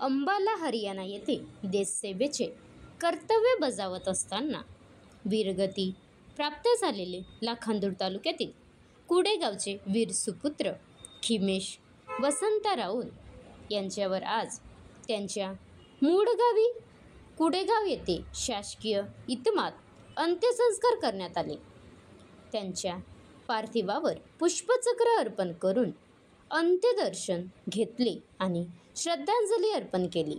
अंबाला हरियाणा येथे देशसेवेचे कर्तव्य बजावत असताना वीरगती प्राप्त झालेले लाखांदूर तालुक्यातील कुडेगावचे वीर सुपुत्र खिमेश वसंत राऊत यांच्यावर आज त्यांच्या मूळ गावी कुडेगाव येथे शासकीय इतमामात अंत्यसंस्कार करण्यात आले। त्यांच्या पार्थिवावर पुष्पचक्र अर्पण करून अंत्यदर्शन घेतले आणि श्रद्धांजली अर्पण केली।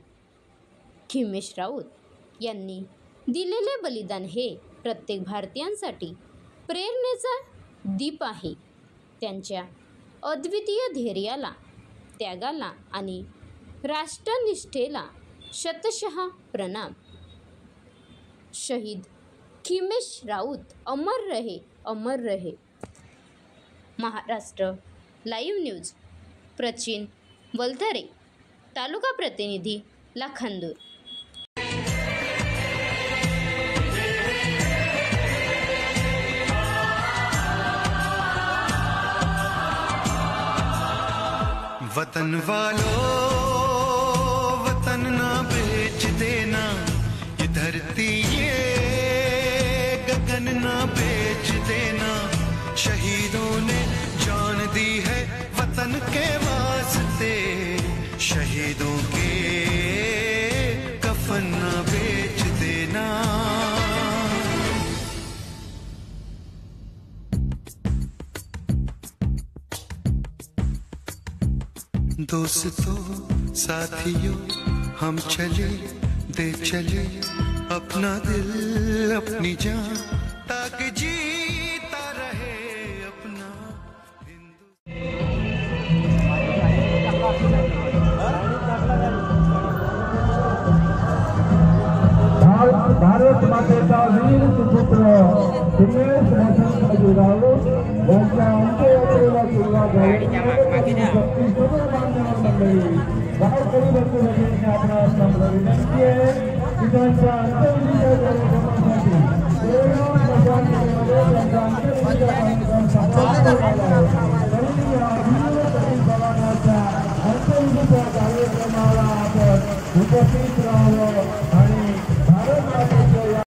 खिमेश राऊत यांनी दिलेले बलिदान हे प्रत्येक भारतीयांसाठी प्रेरणेचा दीप आहे। त्यांच्या अद्वितीय धैर्याला, त्यागाला आणि राष्ट्रनिष्ठेला शतशः प्रणाम। शहीद खिमेश राऊत अमर रहे, अमर रहे। महाराष्ट्र लाईव्ह न्यूज, प्रचिन वलथरे, तालुका प्रतिनिधी लाखांदूर। वतन वालों, वतन ना बेच देना, ये धरती ये गगन ना बेच देना। शहीदों ने जान दी है वतन के वास्ते, शहीदों के कफन ना बेच देना। दोस्तों साथियों हम चले दे चले अपना दिल अपनी जान, ताकि जीता रहे अपना भारत मातेचा वीर सुपुत्र खिमेश वसंत राऊत यांच्या अंत्ययात्रेला सुरुवात झाली। गावकरी वर्गाने आपणास विनंती आहे की त्यांच्या अंत्यविधीच्या कार्यक्रमासाठी त्यांचा अंत्यविधीचा कार्यक्रम संपन्न झाला आहे।